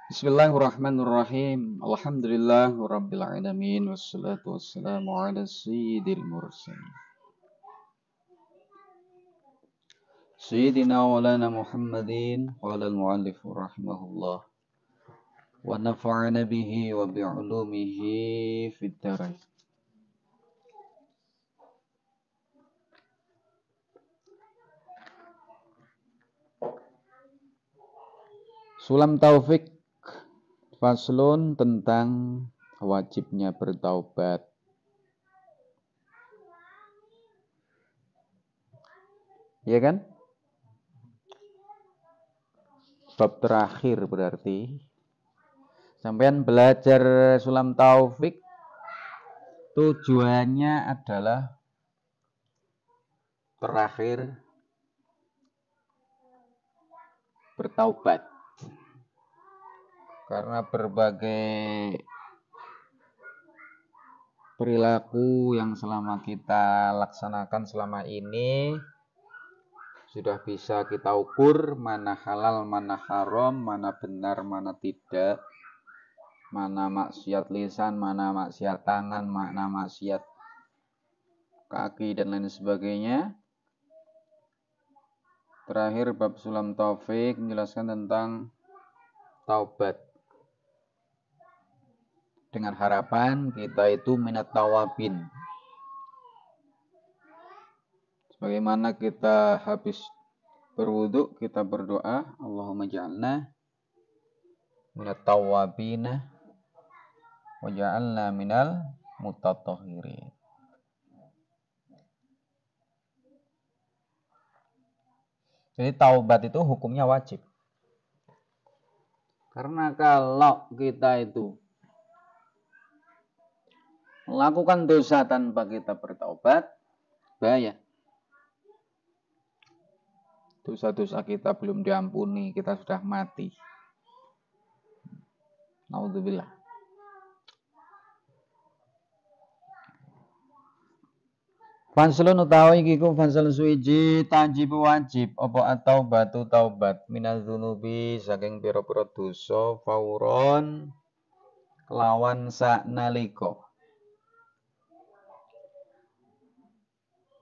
Bismillahirrahmanirrahim. Alhamdulillahirabbil alamin wassalatu wassalamu ala sayyidil mursalin. Sayyidina Maulana Muhammadin wa ala al-muallif rahimahullah wa nafa'ana bihi wa bi'ulumihi fid dharain. Sulam Taufik faslun tentang wajibnya bertaubat. Ya kan? Bab terakhir berarti. Sampean belajar Sulam Taufik tujuannya adalah terakhir bertaubat. Karena berbagai perilaku yang selama kita laksanakan selama ini sudah bisa kita ukur mana halal, mana haram, mana benar, mana tidak, mana maksiat lisan, mana maksiat tangan, mana maksiat kaki dan lain sebagainya. Terakhir bab Sulam Taufik menjelaskan tentang taubat. Dengan harapan kita itu minat tawabin. Sebagaimana kita habis berwudu, kita berdoa, Allahumma ja'alna minat tawabina wa ja'alna minal mutatahhirin. Jadi taubat itu hukumnya wajib. Karena kalau kita itu melakukan dosa tanpa kita bertaubat, bahaya. Dosa-dosa kita belum diampuni, kita sudah mati. Naudzubillah. Fanslun utawi iku fansal suwiji tajib wajib apa atau batu taubat minaz dzunubi saking pira-pira dosa fauron kelawan saknalika.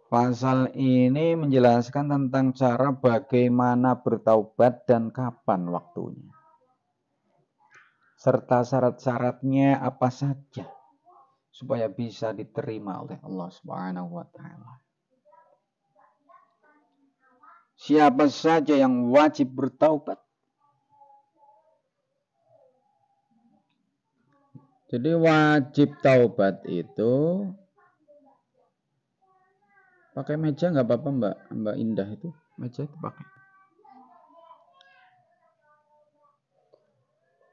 Pasal ini menjelaskan tentang cara bagaimana bertaubat dan kapan waktunya. Serta syarat-syaratnya apa saja supaya bisa diterima oleh Allah Subhanahu wa taala. Siapa saja yang wajib bertaubat? Jadi wajib taubat itu pakai meja nggak apa-apa Mbak Indah itu meja itu pakai.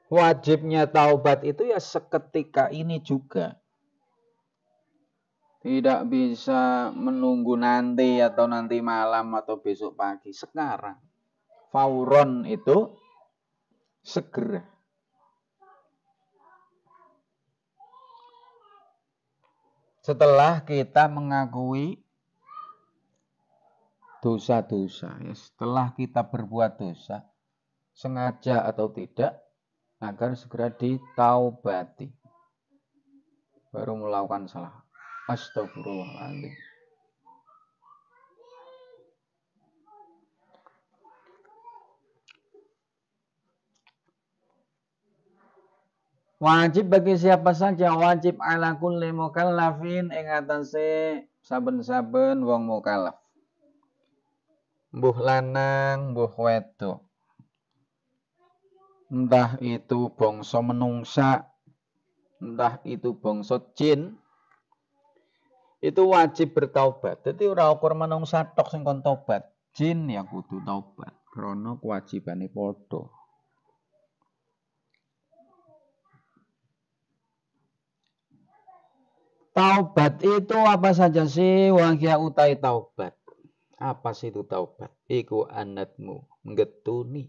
Wajibnya taubat itu ya seketika ini juga. Tidak bisa menunggu nanti atau nanti malam atau besok pagi. Sekarang. Fauron itu segera. Setelah kita mengakui dosa-dosa, ya, setelah kita berbuat dosa, sengaja atau tidak, agar segera ditaubati. Baru melakukan salah. Astagfirullahaladzim. Wajib bagi siapa saja, wajib ala kulli mukallafin ing atase saben-saben wong mukallaf. Mbuh lanang, mbuh wedok. Entah itu bangsa menungsa, entah itu bangsa jin, itu wajib bertaubat. Jadi ora ukur menungsa tok sing kon tobat, jin ya kudu taubat. Krana kewajibane padha. Taubat itu apa saja sih? Wahya utai taubat. Apa sih itu taubat? Iku anatmu nggetuni.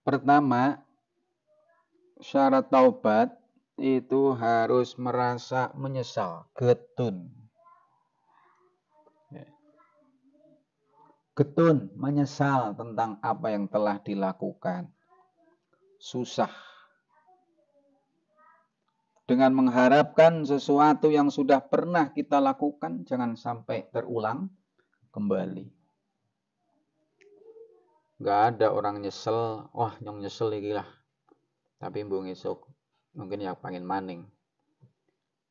Pertama, syarat taubat itu harus merasa menyesal, getun. getun, menyesal tentang apa yang telah dilakukan. Susah. Dengan mengharapkan sesuatu yang sudah pernah kita lakukan, jangan sampai terulang kembali. Nggak ada orang nyesel, wah nyong nyesel iki lah. Tapi mbung esuk mungkin ya pengen maning.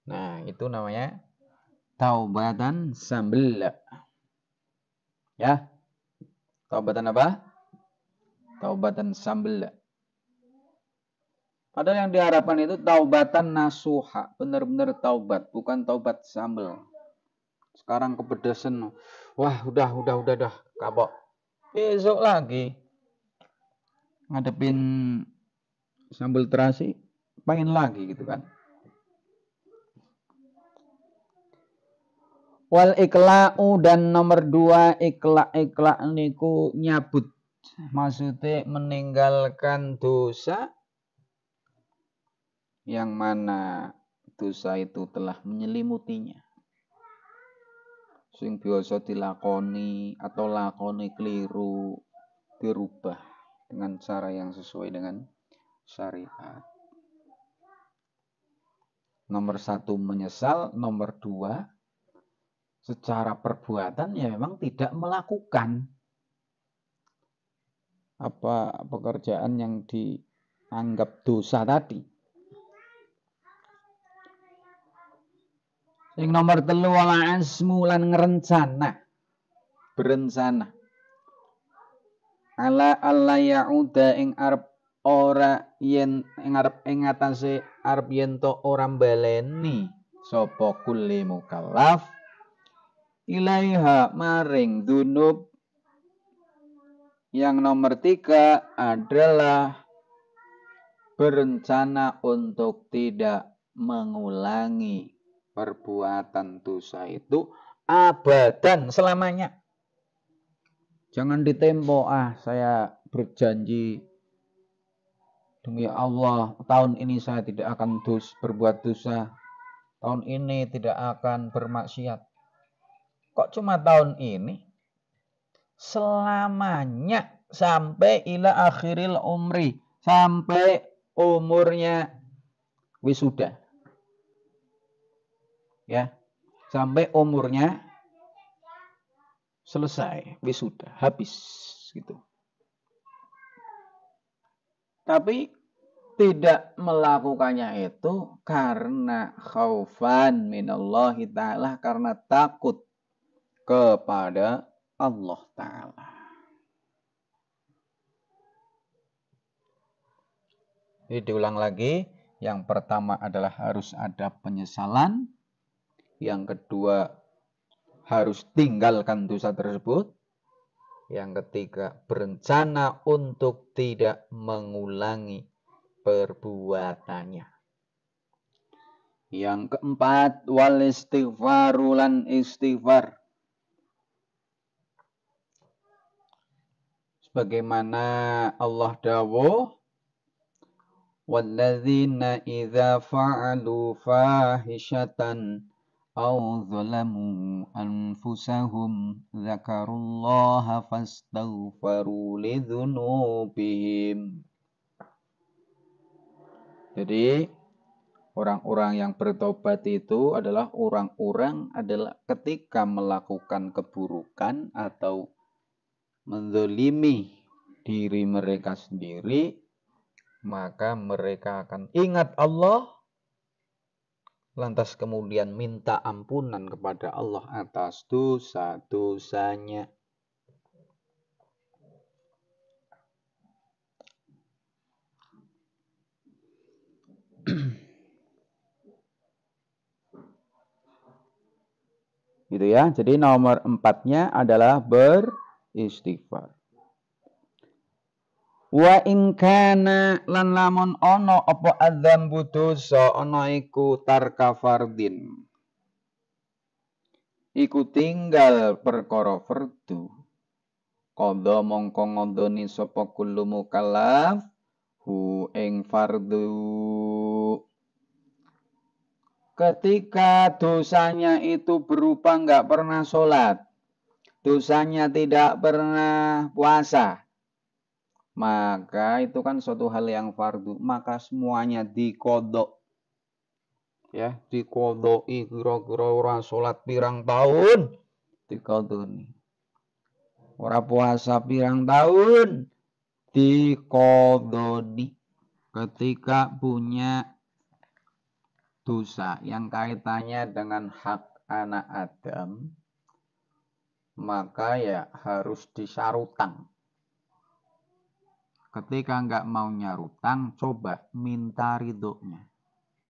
Nah, itu namanya taubatan sambel. Ya. Taubatan apa? Taubatan sambel. Padahal yang diharapkan itu taubatan nasuha, benar-benar taubat, bukan taubat sambel. Sekarang kepedesan, wah udah kapok. Besok lagi ngadepin sambal terasi, pengen lagi gitu kan. Wal ikla'u, dan nomor 2 iklak niku nyabut. Maksudnya meninggalkan dosa yang mana dosa itu telah menyelimutinya. Sing biasa dilakoni atau lakoni keliru dirubah dengan cara yang sesuai dengan syariat. Nomor 1 menyesal, nomor 2 secara perbuatan ya memang tidak melakukan apa pekerjaan yang dianggap dosa tadi. Yang nomor 3 wala asmu lan ngerencana, berencana ala alla yauda ing arep ora yen ing arep ing atase arep yen to ora baleni sapa kulli mukallaf ilaiha maring dunub. Yang nomor 3 adalah berencana untuk tidak mengulangi perbuatan dosa itu abadan, selamanya. Jangan ditempo, saya berjanji demi Allah tahun ini saya tidak akan berbuat dosa, tahun ini tidak akan bermaksiat. Kok cuma tahun ini? Selamanya, sampai ila akhiril umri, sampai umurnya wisuda. Ya, sampai umurnya selesai, wisuda, habis gitu. Tapi tidak melakukannya itu karena khaufan minallahi ta'ala, karena takut kepada Allah Ta'ala. Jadi diulang lagi, yang pertama adalah harus ada penyesalan, yang kedua harus tinggalkan dosa tersebut, yang ketiga berencana untuk tidak mengulangi perbuatannya, yang keempat wal istighfaru lan istighfar. Sebagaimana Allah dawuh, walladzina idza fa'alu fahishatan aw zalamu anfusahum dzakarullaha fastaghfaru lidzunubihim. Jadi orang-orang yang bertobat itu adalah orang-orang adalah ketika melakukan keburukan atau menzalimi diri mereka sendiri, maka mereka akan ingat Allah, lantas kemudian minta ampunan kepada Allah atas dosa-dosanya. Gitu ya. Jadi nomor 4-nya adalah beristighfar. Wa in kana lan lamun ana apa adzambu dosa ana iku tarka fardin, iku tinggal perkara fardu, qadha mongko ngodoni sapa kullu mukallaf hu ing fardu. Ketika dosanya itu berupa nggak pernah sholat, dosanya tidak pernah puasa, maka itu kan suatu hal yang fardu, maka semuanya dikodok. Ya, dikodoi kira-kira orang sholat pirang tahun, dikodoni. Orang puasa pirang tahun, dikodoni. Ketika punya dosa yang kaitannya dengan hak anak Adam, maka ya harus disarutang. Ketika nggak mau nyarutang, coba minta ridhonya.